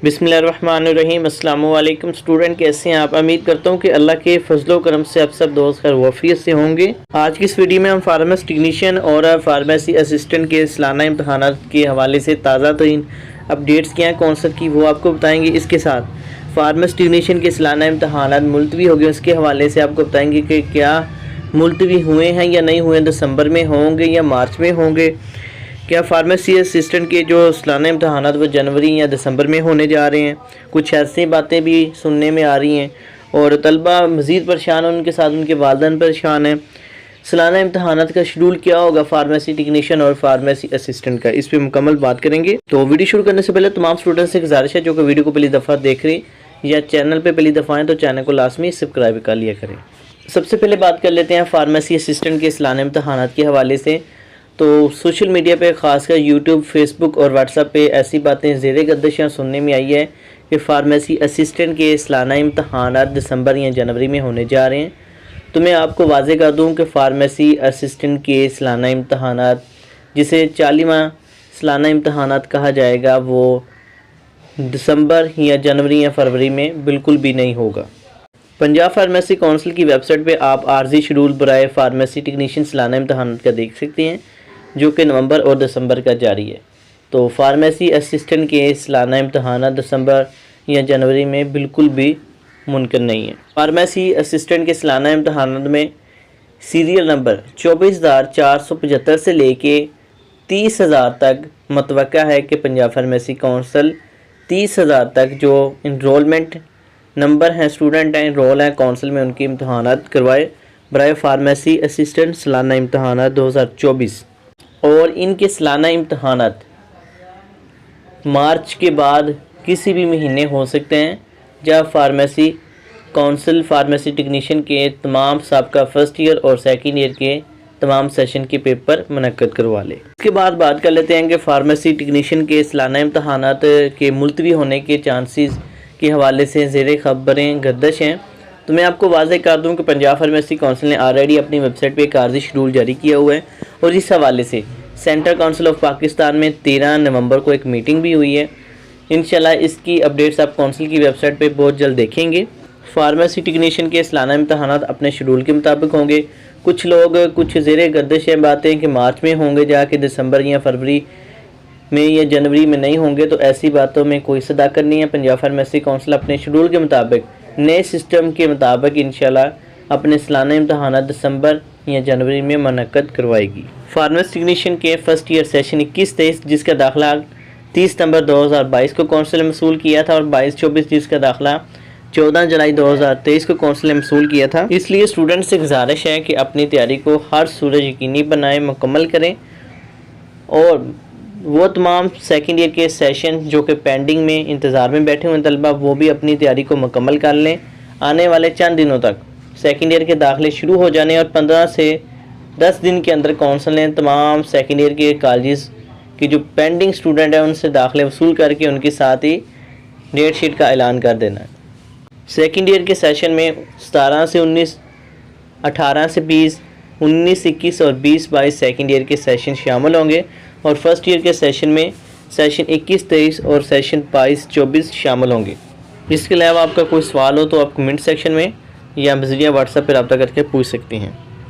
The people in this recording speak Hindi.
बिस्मिल्लाहिर्रहमानिर्रहीम। अस्सलाम वालेकुम स्टूडेंट, कैसे हैं आप? उम्मीद करता हूँ कि अल्लाह के फजलो करम से आप सब दोस्त खैर वफ़ियत से होंगे। आज की इस वीडियो में हम फार्मेसी टेक्नीशियन और फार्मेसी असिस्टेंट के सालाना इम्तहानात के हवाले से ताज़ा तरीन अपडेट्स क्या हैं कौंसल की, वो आपको बताएंगे। इसके साथ फार्मेसी टेक्नीशियन के सालाना इम्तहानात मुलतवी हो गए, उसके हवाले से आपको बताएंगे कि क्या मुलतवी हुए हैं या नहीं हुए, दिसंबर में होंगे या मार्च में होंगे। क्या फार्मेसी असिस्टेंट के जो सालाना इम्तहानात वो जनवरी या दिसंबर में होने जा रहे हैं। कुछ ऐसी बातें भी सुनने में आ रही हैं और तलबा मज़ीद परेशान हैं, उनके साथ उनके वालिदैन परेशान हैं। सालाना इम्तहानात का शेड्यूल क्या होगा फार्मेसी टेक्नीशियन और फार्मेसी असिस्टेंट का, इस पर मुकम्मल बात करेंगे। तो वीडियो शुरू करने से पहले तमाम स्टूडेंट्स से गुजारिश है जो कि वीडियो को पहली दफ़ा देख रहे या चैनल पर पहली दफ़ा हैं तो चैनल को लाजमी सब्सक्राइब कर लिया करें। सबसे पहले बात कर लेते हैं फार्मेसी असिस्टेंट के सालाना इम्तहानात के हवाले से। तो सोशल मीडिया पे ख़ासकर यूट्यूब, फेसबुक और व्हाट्सएप पे ऐसी बातें ज़ेरे गर्दिश सुनने में आई है कि फ़ार्मेसी असिस्टेंट के सालाना इम्तहानात दिसंबर या जनवरी में होने जा रहे हैं। तो मैं आपको वाज़े कर दूं कि फ़ार्मेसी असिस्टेंट के सालाना इम्तहानात, जिसे 40वां सालाना इम्तहानात कहा जाएगा, वो दिसंबर या जनवरी या फरवरी में बिल्कुल भी नहीं होगा। पंजाब फार्मेसी काउंसिल की वेबसाइट पे आप आर्जी शेड्यूल बराए फार्मेसी टेक्नीशियन सालाना इम्तहानात का देख सकते हैं, जो कि नवंबर और दिसंबर का जारी है। तो फार्मेसी असिस्टेंट के सालाना इम्तहानात दिसंबर या जनवरी में बिल्कुल भी मुमकिन नहीं है। फार्मेसी असिस्टेंट के सालाना इम्तहानात में सीरियल नंबर 24,475 से लेके 30,000 तक मतवक्का है कि पंजाब फार्मेसी काउंसिल 30,000 तक जो इनरोलमेंट नंबर हैं, स्टूडेंट हैं, इनरोल हैं काउंसिल में, उनकी इम्तहानात करवाए बराए फार्मेसी असिस्टेंट सालाना इम्तहानात 2024। और इनके सालाना इम्तहानात मार्च के बाद किसी भी महीने हो सकते हैं, जब फार्मेसी काउंसिल फार्मेसी टेक्नीशियन के तमाम साबका फ़र्स्ट ईयर और सेकंड ईयर के तमाम सेशन के पेपर मुनक्कद करवा ले। इसके बाद बात कर लेते हैं कि फार्मेसी टेक्नीशियन के सालाना इम्तहानात के मुलतवी होने के चांसेस के हवाले से ज़ेरे ख़बरें गर्दिश हैं। तो मैं आपको वाज़ेह कर दूं कि पंजाब फार्मेसी काउंसिल ने ऑलरेडी अपनी वेबसाइट पे एक आर्जी शेड्यूल जारी किया हुआ है और इस हवाले से सेंट्रल काउंसिल ऑफ पाकिस्तान में 13 नवंबर को एक मीटिंग भी हुई है। इंशाल्लाह इसकी अपडेट्स आप काउंसिल की वेबसाइट पे बहुत जल्द देखेंगे। फार्मेसी टेक्नीशियन के सालाना इम्तहानात अपने शेड्यूल के मुताबिक होंगे। कुछ लोग कुछ ज़ेरे गर्दिश बातें कि मार्च में होंगे, जाके दिसंबर या फरवरी में या जनवरी में नहीं होंगे, तो ऐसी बातों में कोई सदाकत नहीं है। पंजाब फार्मेसी काउंसिल अपने शेड्यूल के मुताबिक नए सिस्टम के मुताबिक इंशाल्लाह अपने सालाना इम्तहानात दिसंबर या जनवरी में मुनक्कद करवाएगी। फार्मेसी टेक्नीशियन के फ़र्स्ट ईयर सेशन 21-23 जिसका दाखिला 30 सितंबर 2022 को काउंसिल ने वसूल किया था और 22-24 जिसका दाखिला 14 जुलाई 2023 को काउंसिल ने वसूल किया था। इसलिए स्टूडेंट से गुजारिश है कि अपनी तैयारी को हर सूरत यकीनी बनाएं, मुकम्मल करें और वो तमाम सेकंड ईयर के सेशन जो कि पेंडिंग में इंतज़ार में बैठे हुए तलबा, वो भी अपनी तैयारी को मुकम्मल कर लें। आने वाले चंद दिनों तक सेकंड ईयर के दाखिले शुरू हो जाने और 15 से 10 दिन के अंदर काउंसिल ने तमाम सेकंड ईयर के कॉलेज की जो पेंडिंग स्टूडेंट हैं उनसे दाखिले वसूल करके उनके साथ ही डेट शीट का ऐलान कर देना है। सेकंड ईयर के सेशन में 17 से 19, 18 से 20, 19 से 21 और 20-22 सेकंड ईयर के सेशन शामिल होंगे और फर्स्ट ईयर के सेशन में सेशन 21-23 और सेशन 22-24 शामिल होंगे। इसके अलावा आपका कोई सवाल हो तो आप कमेंट सेक्शन में या मैसेज या व्हाट्सएप पर रब्ता करके पूछ सकते हैं।